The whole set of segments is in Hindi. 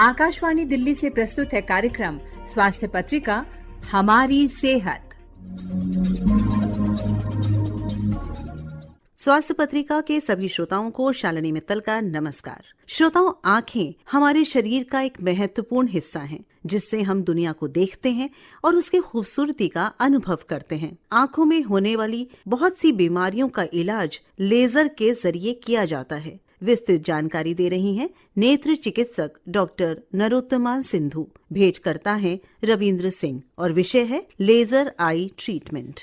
आकाशवाणी दिल्ली से प्रस्तुत है कार्यक्रम स्वास्थ्य पत्रिका हमारी सेहत। स्वास्थ्य पत्रिका के सभी श्रोताओं को शालिनी मित्तल का नमस्कार। श्रोताओं, आँखें हमारे शरीर का एक महत्वपूर्ण हिस्सा हैं, जिससे हम दुनिया को देखते हैं और उसके खूबसूरती का अनुभव करते हैं। आँखों में होने वाली बहुत सी बीमारियों का इलाज लेजर के जरिए किया जाता है। विस्तृत जानकारी दे रही हैं नेत्र चिकित्सक डॉक्टर नरोत्तमा सिंधु। भेंट करता है रविंद्र सिंह और विषय है लेजर आई ट्रीटमेंट।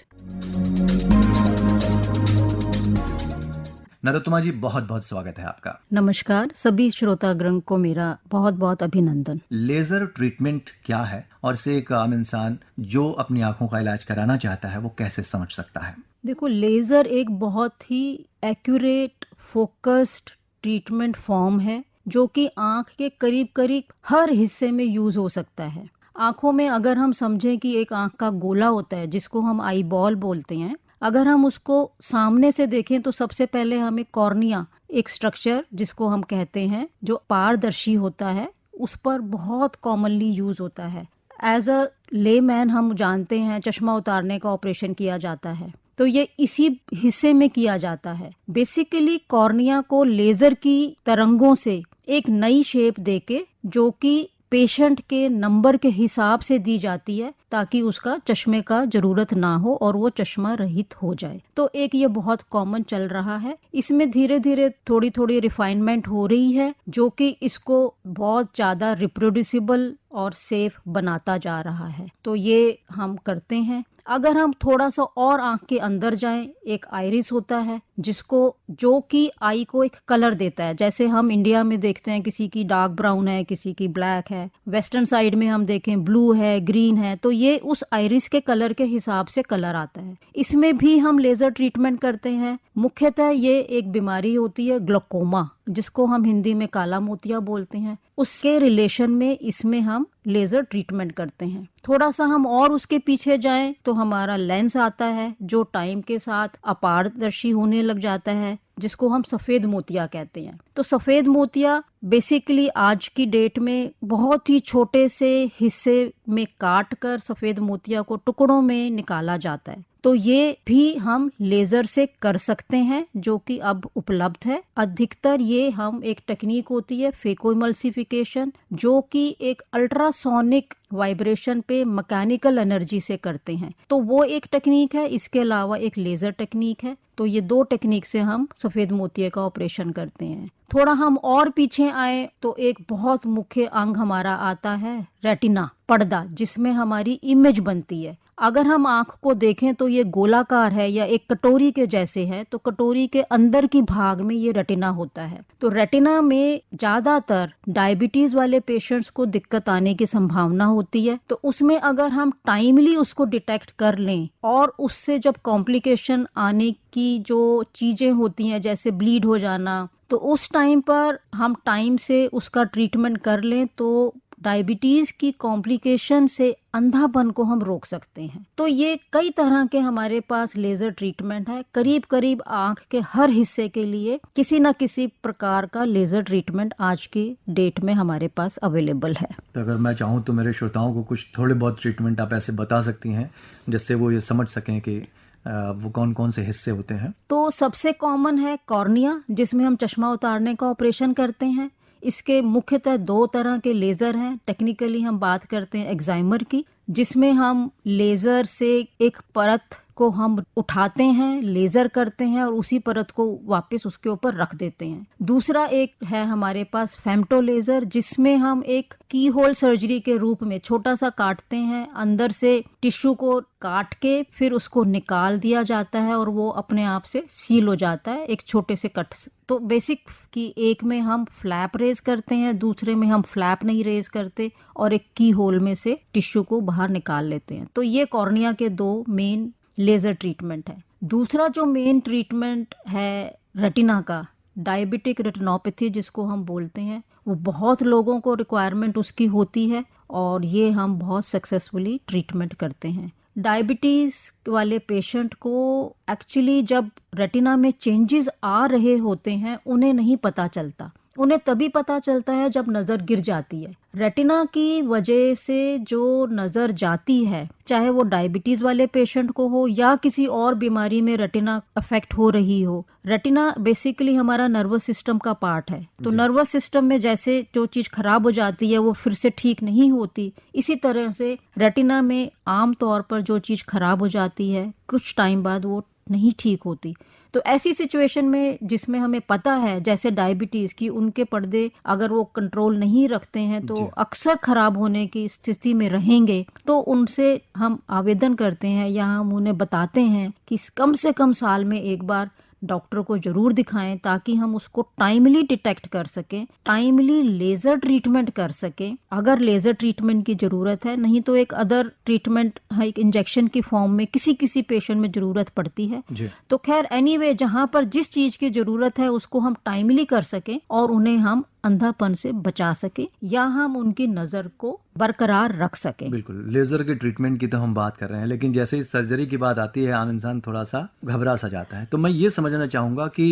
नरोत्तमा जी, बहुत बहुत स्वागत है आपका। नमस्कार, सभी श्रोतागण को मेरा बहुत बहुत अभिनंदन। लेजर ट्रीटमेंट क्या है और इसे एक आम इंसान जो अपनी आंखों का इलाज कराना चाहता है वो कैसे समझ सकता है? देखो, लेजर एक बहुत ही एक्यूरेट फोकस्ड ट्रीटमेंट फॉर्म है जो कि आंख के करीब करीब हर हिस्से में यूज हो सकता है। आंखों में अगर हम समझें कि एक आंख का गोला होता है जिसको हम आई बॉल बोलते हैं, अगर हम उसको सामने से देखें तो सबसे पहले हमें कॉर्निया, एक स्ट्रक्चर जिसको हम कहते हैं जो पारदर्शी होता है, उस पर बहुत कॉमनली यूज होता है। एज अ लेमैन हम जानते हैं चश्मा उतारने का ऑपरेशन किया जाता है, तो ये इसी हिस्से में किया जाता है। बेसिकली कॉर्निया को लेजर की तरंगों से एक नई शेप देके, जो कि पेशेंट के नंबर के हिसाब से दी जाती है ताकि उसका चश्मे का जरूरत ना हो और वो चश्मा रहित हो जाए। तो एक ये बहुत कॉमन चल रहा है। इसमें धीरे धीरे थोड़ी थोड़ी रिफाइनमेंट हो रही है जो कि इसको बहुत ज्यादा रिप्रोड्यूसिबल और सेफ बनाता जा रहा है। तो ये हम करते हैं। अगर हम थोड़ा सा और आंख के अंदर जाएं, एक आइरिस होता है जो कि आई को एक कलर देता है। जैसे हम इंडिया में देखते हैं किसी की डार्क ब्राउन है, किसी की ब्लैक है, वेस्टर्न साइड में हम देखें ब्लू है, ग्रीन है, तो ये उस आइरिस के कलर के हिसाब से कलर आता है। इसमें भी हम लेजर ट्रीटमेंट करते हैं। मुख्यतः ये एक बीमारी होती है ग्लोकोमा, जिसको हम हिंदी में काला मोतिया बोलते हैं। उसके रिलेशन में इसमें हम लेजर ट्रीटमेंट करते हैं। थोड़ा सा हम और उसके पीछे जाएं तो हमारा लेंस आता है जो टाइम के साथ अपारदर्शी होने लग जाता है, जिसको हम सफेद मोतिया कहते हैं। तो सफेद मोतिया बेसिकली आज की डेट में बहुत ही छोटे से हिस्से में काट कर सफेद मोतिया को टुकड़ों में निकाला जाता है। तो ये भी हम लेजर से कर सकते हैं, जो कि अब उपलब्ध है। अधिकतर ये हम एक टेक्निक होती है फेको इमल्सिफिकेशन, जो कि एक अल्ट्रासोनिक वाइब्रेशन पे मैकेनिकल एनर्जी से करते हैं। तो वो एक टेक्निक है। इसके अलावा एक लेजर टेक्निक है। तो ये दो टेक्निक से हम सफेद मोतिये का ऑपरेशन करते हैं। थोड़ा हम और पीछे आए तो एक बहुत मुख्य अंग हमारा आता है रेटिना, पर्दा, जिसमें हमारी इमेज बनती है। अगर हम आंख को देखें तो ये गोलाकार है या एक कटोरी के जैसे है, तो कटोरी के अंदर की भाग में ये रेटिना होता है। तो रेटिना में ज्यादातर डायबिटीज वाले पेशेंट्स को दिक्कत आने की संभावना होती है। तो उसमें अगर हम टाइमली उसको डिटेक्ट कर लें और उससे जब कॉम्प्लिकेशन आने की जो चीजें होती हैं, जैसे ब्लीड हो जाना, तो उस टाइम पर हम टाइम से उसका ट्रीटमेंट कर लें तो डायबिटीज की कॉम्प्लिकेशन से अंधापन को हम रोक सकते हैं। तो ये कई तरह के हमारे पास लेजर ट्रीटमेंट है। करीब करीब आंख के हर हिस्से के लिए किसी न किसी प्रकार का लेजर ट्रीटमेंट आज की डेट में हमारे पास अवेलेबल है। तो अगर मैं चाहूँ तो मेरे श्रोताओं को कुछ थोड़े बहुत ट्रीटमेंट आप ऐसे बता सकती हैं जिससे वो ये समझ सकें कि वो कौन कौन से हिस्से होते हैं? तो सबसे कॉमन है कॉर्निया, जिसमें हम चश्मा उतारने का ऑपरेशन करते हैं। इसके मुख्यतः दो तरह के लेजर हैं। टेक्निकली हम बात करते हैं एक्साइमर की, जिसमें हम लेजर से एक परत को हम उठाते हैं, लेजर करते हैं और उसी परत को वापस उसके ऊपर रख देते हैं। दूसरा एक है हमारे पास फेम्टो लेजर, जिसमें हम एक की होल सर्जरी के रूप में छोटा सा काटते हैं, अंदर से टिश्यू को काट के फिर उसको निकाल दिया जाता है और वो अपने आप से सील हो जाता है एक छोटे से कट से। तो बेसिक की एक में हम फ्लैप रेज करते हैं, दूसरे में हम फ्लैप नहीं रेज करते और एक की होल में से टिश्यू को बाहर निकाल लेते हैं। तो ये कॉर्निया के दो मेन लेजर ट्रीटमेंट है। दूसरा जो मेन ट्रीटमेंट है रेटिना का, डायबिटिक रेटिनोपैथी जिसको हम बोलते हैं, वो बहुत लोगों को रिक्वायरमेंट उसकी होती है और ये हम बहुत सक्सेसफुली ट्रीटमेंट करते हैं। डायबिटीज वाले पेशेंट को एक्चुअली जब रेटिना में चेंजेस आ रहे होते हैं उन्हें नहीं पता चलता, उन्हें तभी पता चलता है जब नजर गिर जाती है। रेटिना की वजह से जो नजर जाती है, चाहे वो डायबिटीज वाले पेशेंट को हो या किसी और बीमारी में रेटिना अफेक्ट हो रही हो। रेटिना बेसिकली हमारा नर्वस सिस्टम का पार्ट है, तो नर्वस सिस्टम में जैसे जो चीज खराब हो जाती है वो फिर से ठीक नहीं होती, इसी तरह से रेटिना में आम तौर पर जो चीज खराब हो जाती है कुछ टाइम बाद वो नहीं ठीक होती। तो ऐसी सिचुएशन में जिसमें हमें पता है जैसे डायबिटीज की उनके पर्दे अगर वो कंट्रोल नहीं रखते हैं तो अक्सर खराब होने की स्थिति में रहेंगे, तो उनसे हम आवेदन करते हैं या हम उन्हें बताते हैं कि कम से कम साल में एक बार डॉक्टर को जरूर दिखाएं ताकि हम उसको टाइमली डिटेक्ट कर सकें, टाइमली लेजर ट्रीटमेंट कर सकें अगर लेजर ट्रीटमेंट की जरूरत है। नहीं तो एक अदर ट्रीटमेंट एक इंजेक्शन की फॉर्म में किसी पेशेंट में जरूरत पड़ती है। तो खैर एनीवे जहां पर जिस चीज की जरूरत है उसको हम टाइमली कर सकें और उन्हें हम अंधापन से बचा सके या हम उनकी नजर को बरकरार रख सके। बिल्कुल, लेजर के ट्रीटमेंट की तो हम बात कर रहे हैं, लेकिन जैसे ही सर्जरी की बात आती है आम इंसान थोड़ा सा घबरा सा जाता है। तो मैं ये समझना चाहूंगा कि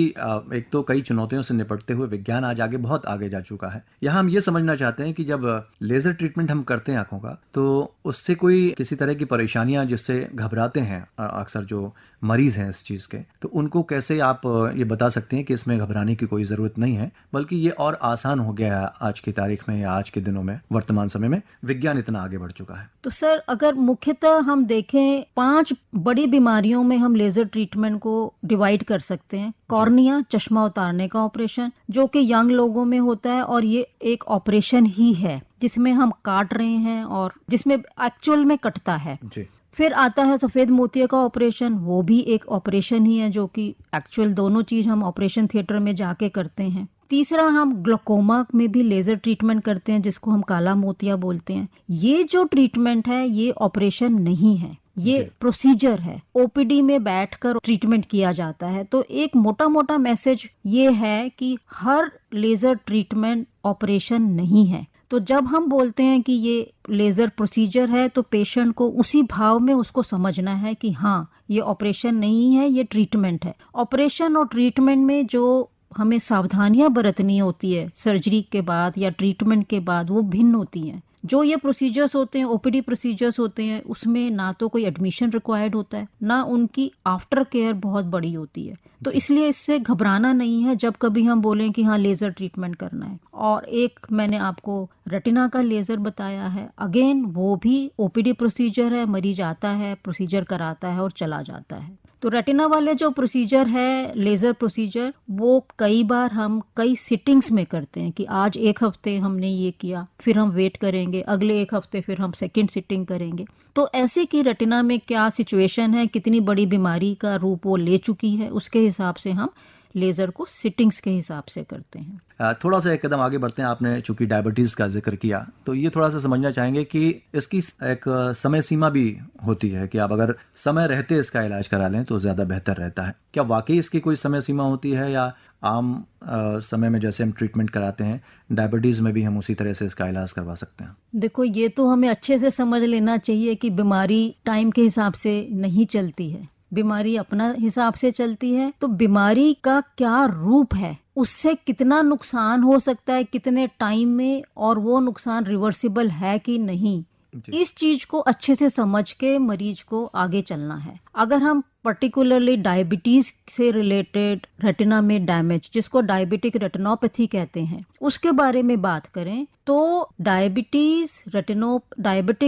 एक तो कई चुनौतियों से निपटते हुए विज्ञान आज बहुत आगे जा चुका है। यहाँ हम ये समझना चाहते हैं कि जब लेजर ट्रीटमेंट हम करते हैं आंखों का, तो उससे कोई किसी तरह की परेशानियां जिससे घबराते हैं अक्सर जो मरीज हैं इस चीज के, तो उनको कैसे आप ये बता सकते हैं कि इसमें घबराने की कोई जरूरत नहीं है, बल्कि ये और आसान हो गया है आज की तारीख में या आज के दिनों में, वर्तमान समय में विज्ञान इतना आगे बढ़ चुका है। तो सर अगर मुख्यतः हम देखें 5 बड़ी बीमारियों में हम लेजर ट्रीटमेंट को डिवाइड कर सकते हैं। कॉर्निया, चश्मा उतारने का ऑपरेशन जो कि यंग लोगों में होता है और ये एक ऑपरेशन ही है जिसमें हम काट रहे हैं और जिसमें एक्चुअल में कटता है जी। फिर आता है सफेद मोतिया का ऑपरेशन, वो भी एक ऑपरेशन ही है जो कि एक्चुअल दोनों चीज हम ऑपरेशन थिएटर में जाके करते हैं। तीसरा हम ग्लोकोमा में भी लेजर ट्रीटमेंट करते हैं जिसको हम काला मोतिया बोलते हैं। ये जो ट्रीटमेंट है ये ऑपरेशन नहीं है, ये प्रोसीजर है, ओपीडी में बैठकर ट्रीटमेंट किया जाता है। तो एक मोटा मोटा मैसेज ये है कि हर लेजर ट्रीटमेंट ऑपरेशन नहीं है। तो जब हम बोलते हैं कि ये लेजर प्रोसीजर है तो पेशेंट को उसी भाव में उसको समझना है कि हाँ ये ऑपरेशन नहीं है, ये ट्रीटमेंट है। ऑपरेशन और ट्रीटमेंट में जो हमें सावधानियां बरतनी होती है सर्जरी के बाद या ट्रीटमेंट के बाद वो भिन्न होती हैं। जो ये प्रोसीजर्स होते हैं, ओपीडी प्रोसीजर्स होते हैं, उसमें ना तो कोई एडमिशन रिक्वायर्ड होता है, ना उनकी आफ्टर केयर बहुत बड़ी होती है। तो इसलिए इससे घबराना नहीं है जब कभी हम बोलें कि हाँ लेजर ट्रीटमेंट करना है। और एक मैंने आपको रेटिना का लेजर बताया है, अगेन वो भी ओपीडी प्रोसीजर है, मरीज आता है, प्रोसीजर कराता है और चला जाता है। तो रेटिना वाले जो प्रोसीजर है लेजर प्रोसीजर, वो कई बार हम कई सिटिंग्स में करते हैं कि आज एक हफ्ते हमने ये किया, फिर हम वेट करेंगे, अगले एक हफ्ते फिर हम सेकंड सिटिंग करेंगे। तो ऐसे की रेटिना में क्या सिचुएशन है, कितनी बड़ी बीमारी का रूप वो ले चुकी है, उसके हिसाब से हम लेजर को सिटिंग्स के हिसाब से करते हैं। थोड़ा सा एक कदम आगे बढ़ते हैं। आपने चूंकि डायबिटीज का जिक्र किया तो ये थोड़ा सा समझना चाहेंगे कि इसकी एक समय सीमा भी होती है कि आप अगर समय रहते इसका इलाज करा लें तो ज्यादा बेहतर रहता है। क्या वाकई इसकी कोई समय सीमा होती है या आम समय में जैसे हम ट्रीटमेंट कराते हैं डायबिटीज में भी हम उसी तरह से इसका इलाज करवा सकते हैं? देखो ये तो हमें अच्छे से समझ लेना चाहिए कि बीमारी टाइम के हिसाब से नहीं चलती है, बीमारी अपना हिसाब से चलती है। तो बीमारी का क्या रूप है, उससे कितना नुकसान हो सकता है कितने टाइम में, और वो नुकसान रिवर्सिबल है कि नहीं, इस चीज को अच्छे से समझ के मरीज को आगे चलना है। अगर हम पर्टिकुलरली डायबिटीज से रिलेटेड रेटिना में डैमेज, जिसको डायबिटिक रेटिनोपैथी कहते हैं, उसके बारे में बात करें तो डायबिटिक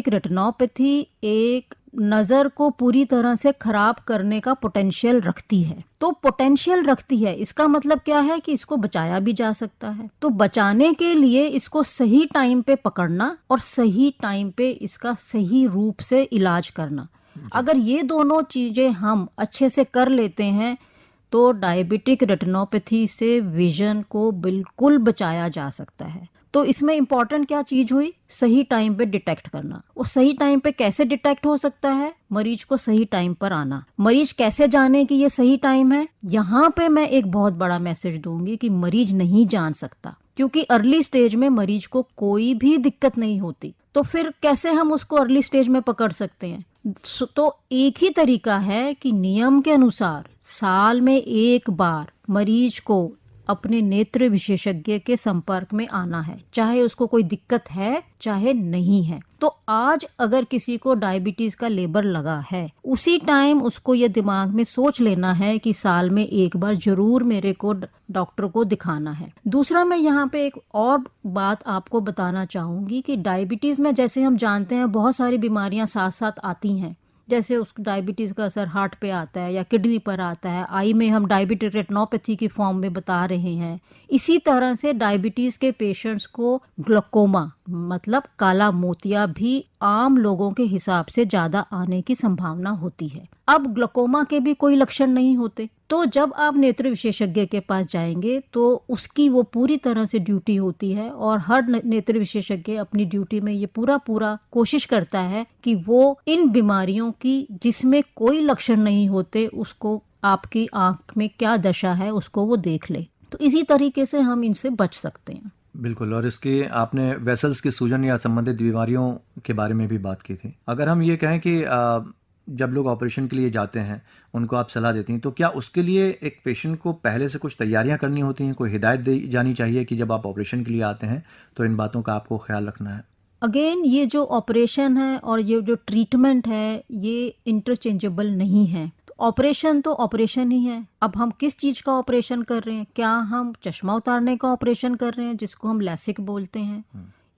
रेटिनोपैथी एक नजर को पूरी तरह से खराब करने का पोटेंशियल रखती है। तो पोटेंशियल रखती है इसका मतलब क्या है कि इसको बचाया भी जा सकता है। तो बचाने के लिए इसको सही टाइम पे पकड़ना और सही टाइम पे इसका सही रूप से इलाज करना, अगर ये दोनों चीजें हम अच्छे से कर लेते हैं तो डायबिटिक रेटिनोपैथी से विजन को बिल्कुल बचाया जा सकता है। तो इसमें इम्पोर्टेंट क्या चीज हुई, सही टाइम पे डिटेक्ट करना। और सही टाइम पे कैसे डिटेक्ट हो सकता है, मरीज को सही टाइम पर आना। मरीज कैसे जाने कि ये सही टाइम है, यहाँ पे मैं एक बहुत बड़ा मैसेज दूंगी कि मरीज नहीं जान सकता, क्योंकि अर्ली स्टेज में मरीज को कोई भी दिक्कत नहीं होती। तो फिर कैसे हम उसको अर्ली स्टेज में पकड़ सकते हैं? तो एक ही तरीका है कि नियम के अनुसार साल में एक बार मरीज को अपने नेत्र विशेषज्ञ के संपर्क में आना है, चाहे उसको कोई दिक्कत है चाहे नहीं है। तो आज अगर किसी को डायबिटीज का लेबल लगा है, उसी टाइम उसको ये दिमाग में सोच लेना है कि साल में एक बार जरूर मेरे को डॉक्टर को दिखाना है। दूसरा, मैं यहाँ पे एक और बात आपको बताना चाहूंगी कि डायबिटीज में जैसे हम जानते हैं बहुत सारी बीमारियां साथ साथ आती हैं। जैसे उस डायबिटीज का असर हार्ट पे आता है या किडनी पर आता है, आई में हम डायबिटिक रेटिनोपैथी की फॉर्म में बता रहे हैं। इसी तरह से डायबिटीज के पेशेंट्स को ग्लूकोमा मतलब काला मोतिया भी आम लोगों के हिसाब से ज्यादा आने की संभावना होती है। अब ग्लूकोमा के भी कोई लक्षण नहीं होते, तो जब आप नेत्र विशेषज्ञ के पास जाएंगे तो उसकी वो पूरी तरह से ड्यूटी होती है और हर नेत्र विशेषज्ञ अपनी ड्यूटी में ये पूरा कोशिश करता है कि वो इन बीमारियों की जिसमें कोई लक्षण नहीं होते उसको आपकी आंख में क्या दशा है उसको वो देख ले। तो इसी तरीके से हम इनसे बच सकते हैं। बिल्कुल। और इसकी आपने वेसल्स की सूजन या संबंधित बीमारियों के बारे में भी बात की थी। अगर हम ये कहें कि जब लोग ऑपरेशन के लिए जाते हैं उनको आप सलाह देती हैं, तो क्या उसके लिए एक पेशेंट को पहले से कुछ तैयारियां करनी होती हैं, कोई हिदायत दी जानी चाहिए कि जब आप ऑपरेशन के लिए आते हैं तो इन बातों का आपको ख्याल रखना है? अगेन, ये जो ऑपरेशन है और ये जो ट्रीटमेंट है ये इंटरचेंजेबल नहीं है। ऑपरेशन तो ऑपरेशन ही है। अब हम किस चीज का ऑपरेशन कर रहे हैं? क्या हम चश्मा उतारने का ऑपरेशन कर रहे हैं जिसको हम लैसिक बोलते हैं,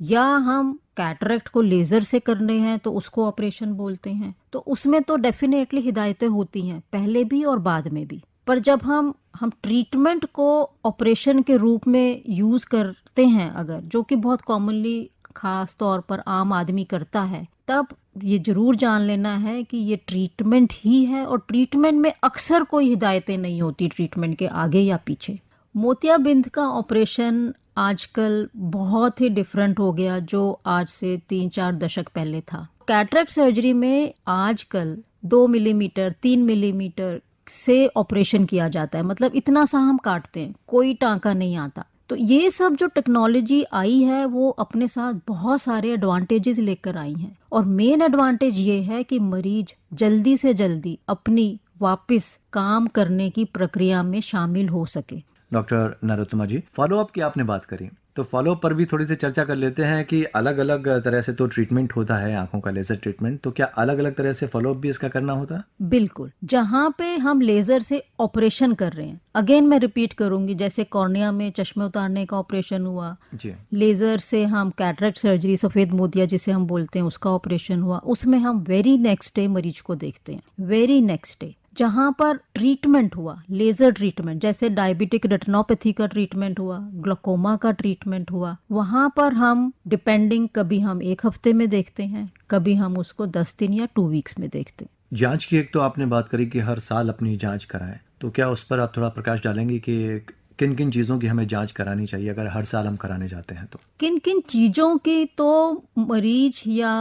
या हम कैटरेक्ट को लेजर से कर रहे हैं तो उसको ऑपरेशन बोलते हैं? तो उसमें तो डेफिनेटली हिदायतें होती हैं पहले भी और बाद में भी। पर जब हम ट्रीटमेंट को ऑपरेशन के रूप में यूज करते हैं, अगर जो कि बहुत कॉमनली खास तौर पर आम आदमी करता है, तब ये जरूर जान लेना है कि ये ट्रीटमेंट ही है और ट्रीटमेंट में अक्सर कोई हिदायतें नहीं होती ट्रीटमेंट के आगे या पीछे। मोतियाबिंद का ऑपरेशन आजकल बहुत ही डिफरेंट हो गया जो आज से 3-4 दशक पहले था। कैटरेक्ट सर्जरी में आजकल 2 मिलीमीटर 3 मिलीमीटर से ऑपरेशन किया जाता है, मतलब इतना सा हम काटते हैं, कोई टांका नहीं आता। तो ये सब जो टेक्नोलॉजी आई है वो अपने साथ बहुत सारे एडवांटेजेस लेकर आई हैं, और मेन एडवांटेज ये है कि मरीज जल्दी से जल्दी अपनी वापस काम करने की प्रक्रिया में शामिल हो सके। डॉक्टर नरोत्तमा जी, फॉलोअप की आपने बात करी, तो फॉलोअप पर भी थोड़ी सी चर्चा कर लेते हैं कि अलग अलग तरह से तो ट्रीटमेंट होता है आंखों का, लेजर ट्रीटमेंट, तो क्या अलग अलग तरह से फॉलोअप भी इसका करना होता है? बिल्कुल। जहाँ पे हम लेजर से ऑपरेशन कर रहे हैं, अगेन मैं रिपीट करूंगी, जैसे कॉर्निया में चश्मे उतारने का ऑपरेशन हुआ जी, लेजर से हम कैटरेक्ट सर्जरी, सफेद मोतिया जिसे हम बोलते हैं, उसका ऑपरेशन हुआ, उसमें हम वेरी नेक्स्ट डे मरीज को देखते हैं, वेरी नेक्स्ट डे। जहाँ पर ट्रीटमेंट हुआ, लेजर ट्रीटमेंट, जैसे डायबिटिक रेटिनोपैथी का ट्रीटमेंट हुआ, ग्लूकोमा का ट्रीटमेंट हुआ, वहाँ पर हम डिपेंडिंग कभी हम 1 हफ्ते में देखते हैं, कभी हम उसको 10 दिन या 2 वीक्स में देखते हैं। जांच की एक तो आपने बात करी कि हर साल अपनी जांच कराएं, तो क्या उस पर आप थोड़ा प्रकाश डालेंगे कि किन किन चीज़ों की हमें जांच करानी चाहिए अगर हर साल हम कराने जाते हैं तो? किन किन चीज़ों की तो मरीज या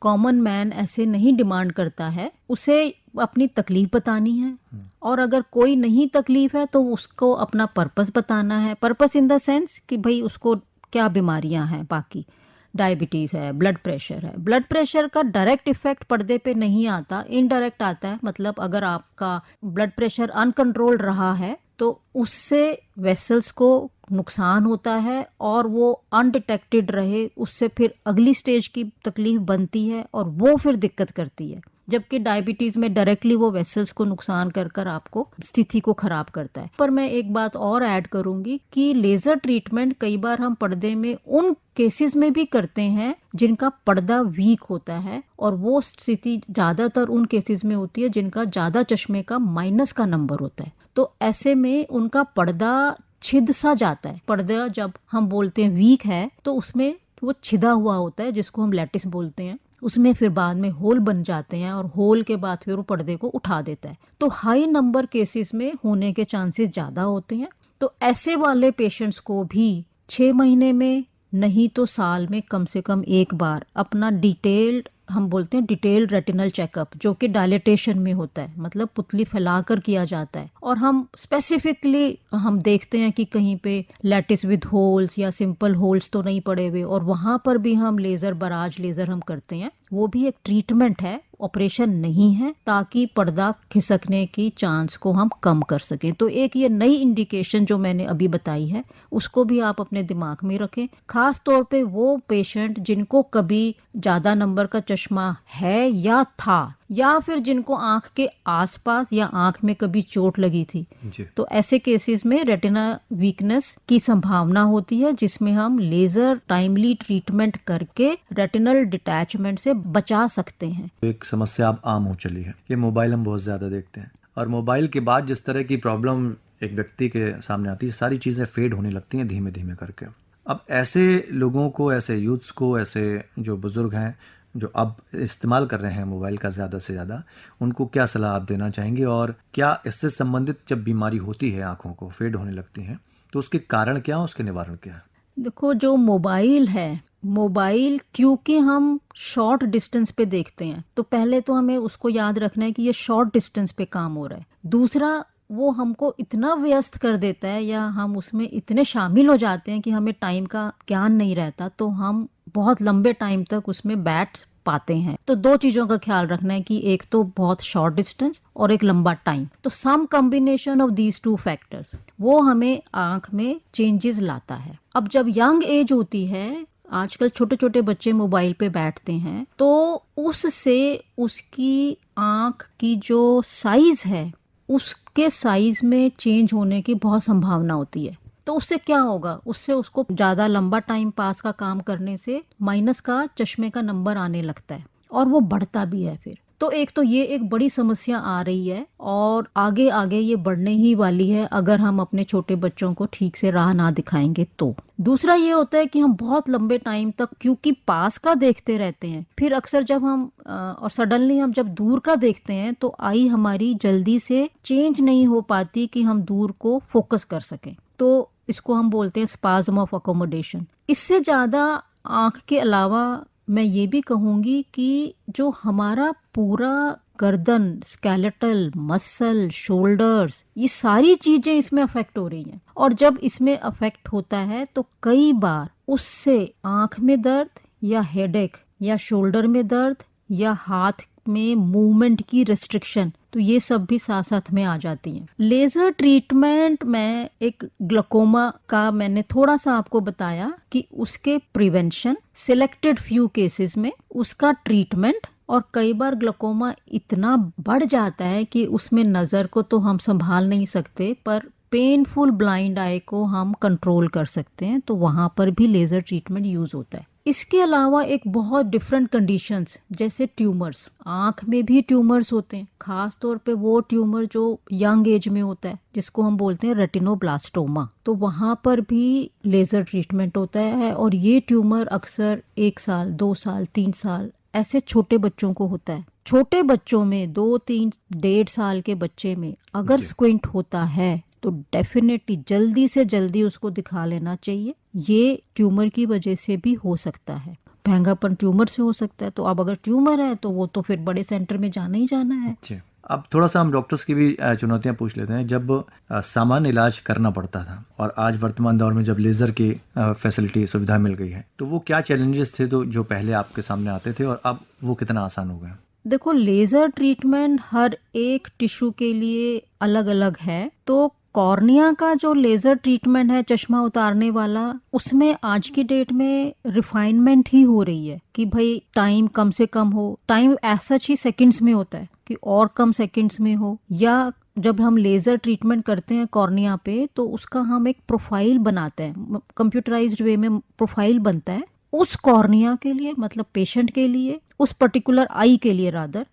कॉमन मैन ऐसे नहीं डिमांड करता है, उसे अपनी तकलीफ बतानी है, और अगर कोई नहीं तकलीफ है तो उसको अपना पर्पस बताना है। पर्पस इन द सेंस कि भाई उसको क्या बीमारियां हैं, बाकी डायबिटीज है, ब्लड प्रेशर है। ब्लड प्रेशर का डायरेक्ट इफेक्ट पर्दे पे नहीं आता, इनडायरेक्ट आता है। मतलब अगर आपका ब्लड प्रेशर अनकंट्रोल रहा है तो उससे वेसल्स को नुकसान होता है, और वो अनडिटेक्टेड रहे उससे फिर अगली स्टेज की तकलीफ बनती है और वो फिर दिक्कत करती है। जबकि डायबिटीज में डायरेक्टली वो वेसल्स को नुकसान कर कर आपको स्थिति को खराब करता है। पर मैं एक बात और ऐड करूंगी कि लेजर ट्रीटमेंट कई बार हम पर्दे में उन केसेस में भी करते हैं जिनका पर्दा वीक होता है, और वो स्थिति ज्यादातर उन केसेस में होती है जिनका ज्यादा चश्मे का माइनस का नंबर होता है। तो ऐसे में उनका पर्दा छिद सा जाता है। पर्दा जब हम बोलते हैं वीक है तो उसमें वो छिदा हुआ होता है, जिसको हम लैटिस बोलते हैं। उसमें फिर बाद में होल बन जाते हैं, और होल के बाद फिर वो पर्दे को उठा देता है। तो हाई नंबर केसेस में होने के चांसेस ज्यादा होते हैं। तो ऐसे वाले पेशेंट्स को भी 6 महीने में नहीं तो साल में कम से कम एक बार अपना डिटेल्ड, हम बोलते हैं डिटेल्ड रेटिनल चेकअप, जो कि डायलेटेशन में होता है, मतलब पुतली फैलाकर किया जाता है, और हम स्पेसिफिकली हम देखते हैं कि कहीं पे लैटिस विद होल्स या सिंपल होल्स तो नहीं पड़े हुए, और वहां पर भी हम लेजर, बराज लेजर हम करते हैं। वो भी एक ट्रीटमेंट है, ऑपरेशन नहीं है, ताकि पर्दा खिसकने की चांस को हम कम कर सकें। तो एक ये नई इंडिकेशन जो मैंने अभी बताई है, उसको भी आप अपने दिमाग में रखें। खास तौर पे वो पेशेंट जिनको कभी ज्यादा नंबर का चश्मा है या था, या फिर जिनको आंख के आसपास या आंख में कभी चोट लगी थी, तो ऐसे केसेस में रेटिना वीकनेस की संभावना होती है, जिसमें हम लेजर टाइमली ट्रीटमेंट करके रेटिनल डिटैचमेंट से बचा सकते हैं। एक समस्या अब आम हो चली है, ये मोबाइल हम बहुत ज्यादा देखते हैं, और मोबाइल के बाद जिस तरह की प्रॉब्लम एक व्यक्ति के सामने आती है, सारी चीजें फेड होने लगती हैं धीमे धीमे करके। अब ऐसे लोगों को, ऐसे यूथ्स को, ऐसे जो बुजुर्ग हैं जो अब इस्तेमाल कर रहे हैं मोबाइल का ज़्यादा से ज़्यादा, उनको क्या सलाह आप देना चाहेंगे? और क्या इससे संबंधित जब बीमारी होती है, आंखों को फेड होने लगती हैं, तो उसके कारण क्या, उसके निवारण क्या है? देखो, जो मोबाइल है, मोबाइल क्योंकि हम शॉर्ट डिस्टेंस पे देखते हैं, तो पहले तो हमें उसको याद रखना है कि ये शॉर्ट डिस्टेंस पे काम हो रहा है। दूसरा, वो हमको इतना व्यस्त कर देता है या हम उसमें इतने शामिल हो जाते हैं कि हमें टाइम का ज्ञान नहीं रहता, तो हम बहुत लंबे टाइम तक उसमें बैठ पाते हैं। तो दो चीजों का ख्याल रखना है कि एक तो बहुत शॉर्ट डिस्टेंस और एक लंबा टाइम। तो some combination of these two factors वो हमें आंख में चेंजेस लाता है। अब जब यंग एज होती है, आजकल छोटे छोटे बच्चे मोबाइल पे बैठते हैं, तो उससे उसकी आंख की जो साइज है, उसके साइज में चेंज होने की बहुत संभावना होती है। तो उससे क्या होगा, उससे उसको ज्यादा लंबा टाइम पास का काम करने से माइनस का चश्मे का नंबर आने लगता है, और वो बढ़ता भी है फिर। तो एक तो ये एक बड़ी समस्या आ रही है, और आगे आगे ये बढ़ने ही वाली है अगर हम अपने छोटे बच्चों को ठीक से राह ना दिखाएंगे तो। दूसरा ये होता है कि हम बहुत लंबे टाइम तक क्योंकि पास का देखते रहते हैं, फिर अक्सर जब हम और सडनली हम जब दूर का देखते हैं, तो आई हमारी जल्दी से चेंज नहीं हो पाती कि हम दूर को फोकस कर सकें। तो इसको हम बोलते हैं स्पाज्म ऑफ अकोमोडेशन। इससे ज्यादा आंख के अलावा मैं ये भी कहूंगी कि जो हमारा पूरा गर्दन, स्केलेटल, मसल, शोल्डर्स, ये सारी चीजें इसमें अफेक्ट हो रही हैं। और जब इसमें अफेक्ट होता है तो कई बार उससे आंख में दर्द या हेडेक या शोल्डर में दर्द या हाथ में मूवमेंट की रिस्ट्रिक्शन, तो ये सब भी साथ साथ में आ जाती हैं। लेजर ट्रीटमेंट में एक ग्लूकोमा का मैंने थोड़ा सा आपको बताया कि उसके प्रिवेंशन, सिलेक्टेड फ्यू केसेस में उसका ट्रीटमेंट, और कई बार ग्लूकोमा इतना बढ़ जाता है कि उसमें नजर को तो हम संभाल नहीं सकते, पर पेनफुल ब्लाइंड आई को हम कंट्रोल कर सकते हैं, तो वहां पर भी लेजर ट्रीटमेंट यूज होता है। इसके अलावा एक बहुत डिफरेंट कंडीशंस जैसे ट्यूमर्स, आंख में भी ट्यूमर्स होते हैं, खास तौर पे वो ट्यूमर जो यंग एज में होता है, जिसको हम बोलते हैं रेटिनोब्लास्टोमा, तो वहां पर भी लेजर ट्रीटमेंट होता है। और ये ट्यूमर अक्सर 1 साल, 2 साल, 3 साल ऐसे छोटे बच्चों को होता है। छोटे बच्चों में 2, 3, 1.5 साल के बच्चे में अगर स्क्विंट होता है तो डेफिनेटली जल्दी से जल्दी उसको दिखा लेना चाहिए। ये ट्यूमर की वजह से भी हो सकता है, भैंगापन ट्यूमर से हो सकता है। तो अब अगर ट्यूमर है तो वो तो फिर बड़े सेंटर में जाना ही जाना है। अब थोड़ा सा हम डॉक्टर्स की भी चुनौतियां पूछ लेते हैं। जब सामान्य इलाज करना पड़ता था और आज वर्तमान दौर में जब लेजर की फैसिलिटी, सुविधा मिल गई है, तो वो क्या चैलेंजेस थे तो जो पहले आपके सामने आते थे, और अब वो कितना आसान हो गया? देखो, लेजर ट्रीटमेंट हर एक टिश्यू के लिए अलग अलग है। तो कॉर्निया का जो लेजर ट्रीटमेंट है, चश्मा उतारने वाला, उसमें आज की डेट में रिफाइनमेंट ही हो रही है कि भाई टाइम कम से कम हो। टाइम ऐसा ही सेकंड्स में होता है कि और कम सेकंड्स में हो, या जब हम लेजर ट्रीटमेंट करते हैं कॉर्निया पे, तो उसका हम एक प्रोफाइल बनाते हैं, कंप्यूटराइज्ड वे में प्रोफाइल बनता है उस कॉर्निया के लिए, मतलब पेशेंट के लिए, उस पर्टिकुलर आई के लिए रादर,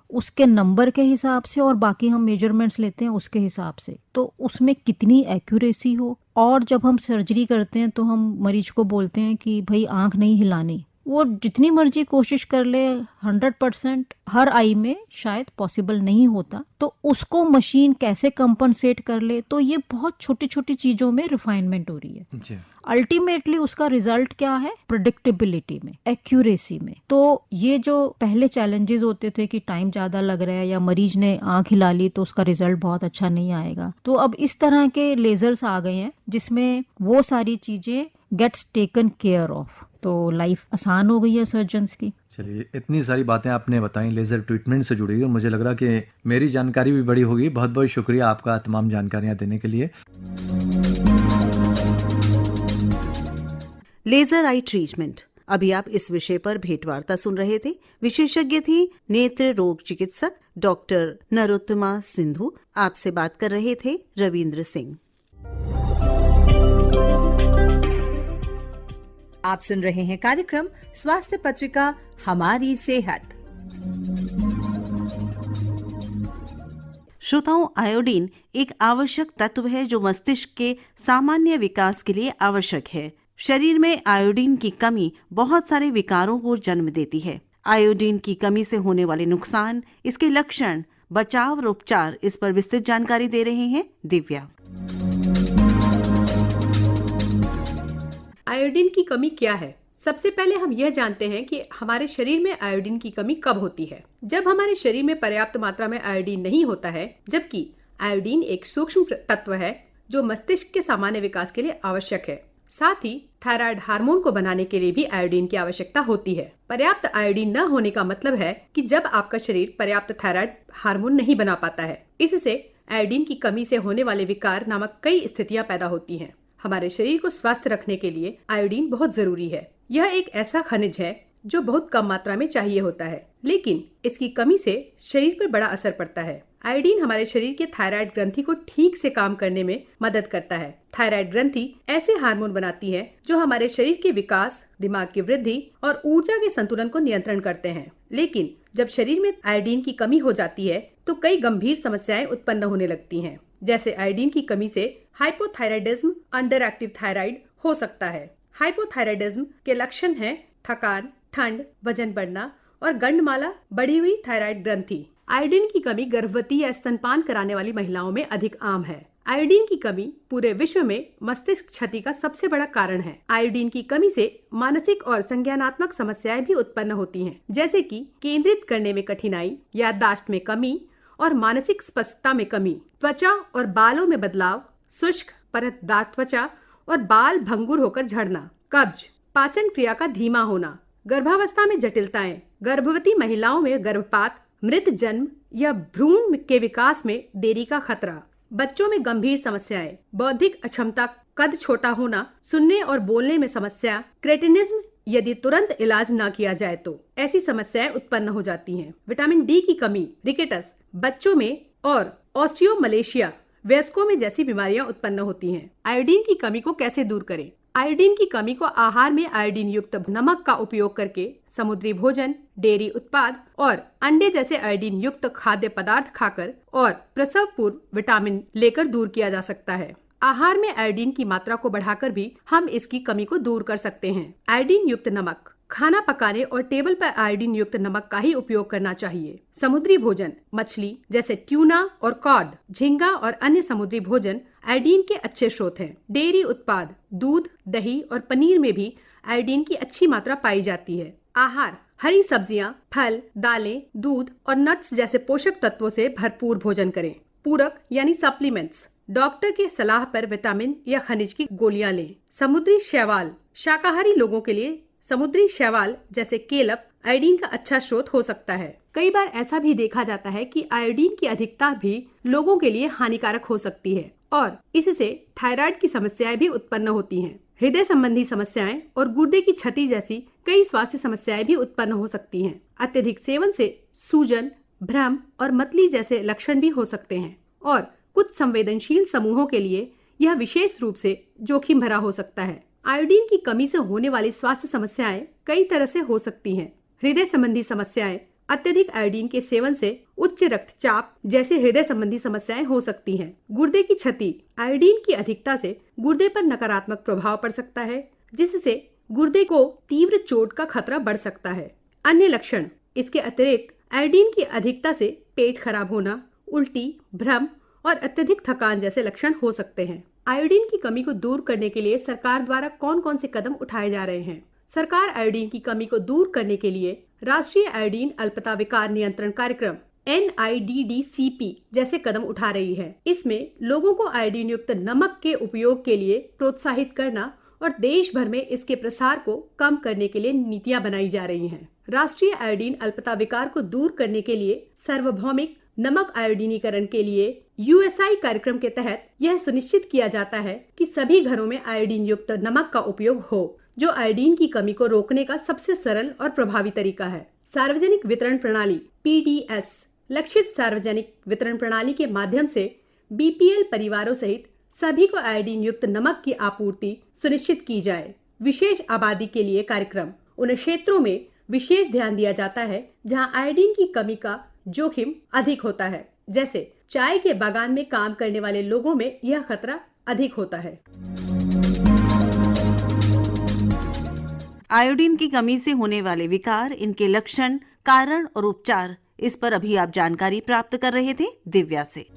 उसके नंबर के हिसाब से, और बाकी हम मेजरमेंट्स लेते हैं उसके हिसाब से, तो उसमें कितनी एक्यूरेसी हो। और जब हम सर्जरी करते हैं तो हम मरीज को बोलते हैं कि भाई आंख नहीं हिलानी, वो जितनी मर्जी कोशिश कर ले 100% हर आई में शायद पॉसिबल नहीं होता, तो उसको मशीन कैसे कंपनसेट कर ले। तो ये बहुत छोटी छोटी चीजों में रिफाइनमेंट हो रही है। अल्टीमेटली उसका रिजल्ट क्या है? प्रेडिक्टेबिलिटी में, एक्यूरेसी में। तो ये जो पहले चैलेंजेस होते थे कि टाइम ज्यादा लग रहा है या मरीज ने आंख हिला ली तो उसका रिजल्ट बहुत अच्छा नहीं आएगा, तो अब इस तरह के लेजर्स आ गए हैं जिसमें वो सारी चीजें गेट्स टेकन केयर ऑफ। तो लाइफ आसान हो गई है सर्जन्स की। चलिए, इतनी सारी बातें आपने बताई लेज़र ट्रीटमेंट से जुड़ी हुई, और मुझे लग रहा कि मेरी जानकारी भी बड़ी होगी। बहुत बहुत शुक्रिया आपका तमाम जानकारियाँ देने के लिए। लेजर आई ट्रीटमेंट, अभी आप इस विषय पर भेंटवार्ता सुन रहे थे। विशेषज्ञ थी नेत्र रोग चिकित्सक डॉक्टर नरोत्तमा सिंधु। आपसे बात कर रहे थे रविंद्र सिंह। आप सुन रहे हैं कार्यक्रम स्वास्थ्य पत्रिका हमारी सेहत। श्रोताओं, आयोडीन एक आवश्यक तत्व है जो मस्तिष्क के सामान्य विकास के लिए आवश्यक है। शरीर में आयोडीन की कमी बहुत सारे विकारों को जन्म देती है। आयोडीन की कमी से होने वाले नुकसान, इसके लक्षण, बचाव और उपचार, इस पर विस्तृत जानकारी दे रहे हैं दिव्या। आयोडीन की कमी क्या है? सबसे पहले हम यह जानते हैं कि हमारे शरीर में आयोडीन की कमी कब होती है। जब हमारे शरीर में पर्याप्त मात्रा में आयोडीन नहीं होता है, जबकि आयोडीन एक सूक्ष्म तत्व है जो मस्तिष्क के सामान्य विकास के लिए आवश्यक है। साथ ही थायराइड हार्मोन को बनाने के लिए भी आयोडीन की आवश्यकता होती है। पर्याप्त आयोडीन न होने का मतलब है कि जब आपका शरीर पर्याप्त थायराइड हार्मोन नहीं बना पाता है। इससे आयोडीन की कमी से होने वाले विकार नामक कई स्थितियां पैदा होती हैं। हमारे शरीर को स्वस्थ रखने के लिए आयोडीन बहुत जरूरी है। यह एक ऐसा खनिज है जो बहुत कम मात्रा में चाहिए होता है, लेकिन इसकी कमी से शरीर पर बड़ा असर पड़ता है। आयोडीन हमारे शरीर के थायराइड ग्रंथि को ठीक से काम करने में मदद करता है। थायराइड ग्रंथि ऐसे हार्मोन बनाती है जो हमारे शरीर के विकास, दिमाग की वृद्धि और ऊर्जा के संतुलन को नियंत्रण करते हैं। लेकिन जब शरीर में आयोडीन की कमी हो जाती है तो कई गंभीर समस्याएं उत्पन्न होने लगती हैं। जैसे आयोडीन की कमी से हाइपोथायराइडिज्म, अंडर एक्टिव थायराइड हो सकता है। हाइपोथायराइडिज्म के लक्षण हैं थकान, ठंड, वजन बढ़ना और गंडमाला, बढ़ी हुई थायराइड ग्रंथि। आयोडीन की कमी गर्भवती या स्तनपान कराने वाली महिलाओं में अधिक आम है। आयोडीन की कमी पूरे विश्व में मस्तिष्क क्षति का सबसे बड़ा कारण है। आयोडीन की कमी से मानसिक और संज्ञानात्मक समस्याएं भी उत्पन्न होती हैं, जैसे कि केंद्रित करने में कठिनाई, याददाश्त में कमी और मानसिक स्पष्टता में कमी, त्वचा और बालों में बदलाव, शुष्क परतदार त्वचा और बाल भंगुर होकर झड़ना, कब्ज, पाचन क्रिया का धीमा होना, गर्भावस्था में जटिलताएं, गर्भवती महिलाओं में गर्भपात, मृत जन्म या भ्रूण के विकास में देरी का खतरा, बच्चों में गंभीर समस्याएं, बौद्धिक अक्षमता, कद छोटा होना, सुनने और बोलने में समस्या, क्रेटिनिज्म, यदि तुरंत इलाज न किया जाए तो ऐसी समस्याएं उत्पन्न हो जाती हैं। विटामिन डी की कमी, रिकेटस बच्चों में और ऑस्टियोमलेशिया वयस्कों में जैसी बीमारियां उत्पन्न होती हैं। आयोडीन की कमी को कैसे दूर करें? आयोडीन की कमी को आहार में आयोडीन युक्त नमक का उपयोग करके, समुद्री भोजन, डेयरी उत्पाद और अंडे जैसे आयोडीन युक्त खाद्य पदार्थ खाकर और प्रसव पूर्व विटामिन लेकर दूर किया जा सकता है। आहार में आयोडीन की मात्रा को बढ़ाकर भी हम इसकी कमी को दूर कर सकते हैं। आयोडीन युक्त नमक, खाना पकाने और टेबल पर आयोडीन युक्त नमक का ही उपयोग करना चाहिए। समुद्री भोजन, मछली जैसे ट्यूना और कॉड, झींगा और अन्य समुद्री भोजन आयोडीन के अच्छे स्रोत हैं। डेयरी उत्पाद, दूध, दही और पनीर में भी आयोडीन की अच्छी मात्रा पाई जाती है। आहार, हरी सब्जियां, फल, दालें, दूध और नट्स जैसे पोषक तत्वों से भरपूर भोजन करें। पूरक यानी सप्लीमेंट्स, डॉक्टर के सलाह पर विटामिन या खनिज की गोलियां लें। समुद्री शैवाल, शाकाहारी लोगों के लिए समुद्री शैवाल जैसे केलप आयोडीन का अच्छा स्रोत हो सकता है। कई बार ऐसा भी देखा जाता है कि आयोडीन की अधिकता भी लोगों के लिए हानिकारक हो सकती है और इससे थायराइड की समस्याएं भी उत्पन्न होती हैं। हृदय संबंधी समस्याएं और गुर्दे की क्षति जैसी कई स्वास्थ्य समस्याएं भी उत्पन्न हो सकती हैं। अत्यधिक सेवन से सूजन, भ्रम और मतली जैसे लक्षण भी हो सकते हैं और कुछ संवेदनशील समूहों के लिए यह विशेष रूप से जोखिम भरा हो सकता है। आयोडीन की कमी से होने वाली स्वास्थ्य समस्याएं कई तरह से हो सकती हैं। हृदय संबंधी समस्याएं, अत्यधिक आयोडीन के सेवन से उच्च रक्तचाप जैसे हृदय संबंधी समस्याएं हो सकती हैं। गुर्दे की क्षति, आयोडीन की अधिकता से गुर्दे पर नकारात्मक प्रभाव पड़ सकता है, जिससे गुर्दे को तीव्र चोट का खतरा बढ़ सकता है। अन्य लक्षण, इसके अतिरिक्त आयोडीन की अधिकता से पेट खराब होना, उल्टी, भ्रम और अत्यधिक थकान जैसे लक्षण हो सकते हैं। आयोडीन की कमी को दूर करने के लिए सरकार द्वारा कौन कौन से कदम उठाए जा रहे हैं? सरकार आयोडीन की कमी को दूर करने के लिए राष्ट्रीय आयोडीन अल्पता विकार नियंत्रण कार्यक्रम NIDDCP जैसे कदम उठा रही है। इसमें लोगों को आयोडीन युक्त नमक के उपयोग के लिए प्रोत्साहित करना और देश भर में इसके प्रसार को कम करने के लिए नीतियां बनाई जा रही हैं। राष्ट्रीय आयोडीन अल्पता विकार को दूर करने के लिए सार्वभौमिक नमक आयोडीनीकरण के लिए USI कार्यक्रम के तहत यह सुनिश्चित किया जाता है कि सभी घरों में आयोडीन युक्त नमक का उपयोग हो, जो आयोडीन की कमी को रोकने का सबसे सरल और प्रभावी तरीका है। सार्वजनिक वितरण प्रणाली PDS लक्षित सार्वजनिक वितरण प्रणाली के माध्यम से BPL परिवारों सहित सभी को आयोडीन युक्त नमक की आपूर्ति सुनिश्चित की जाए। विशेष आबादी के लिए कार्यक्रम उन क्षेत्रों में विशेष ध्यान दिया जाता है जहां आयोडीन की कमी का जोखिम अधिक होता है, जैसे चाय के बागान में काम करने वाले लोगों में यह खतरा अधिक होता है। आयोडीन की कमी से होने वाले विकार, इनके लक्षण, कारण और उपचार, इस पर अभी आप जानकारी प्राप्त कर रहे थे दिव्या से।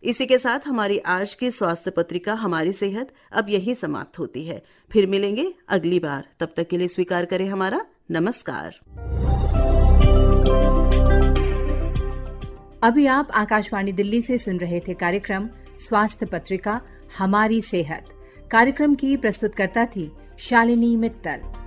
इसी के साथ हमारी आज की स्वास्थ्य पत्रिका हमारी सेहत अब यही समाप्त होती है। फिर मिलेंगे अगली बार, तब तक के लिए स्वीकार करें हमारा नमस्कार। अभी आप आकाशवाणी दिल्ली से सुन रहे थे कार्यक्रम स्वास्थ्य पत्रिका हमारी सेहत। कार्यक्रम की प्रस्तुतकर्ता थी शालिनी मित्तल।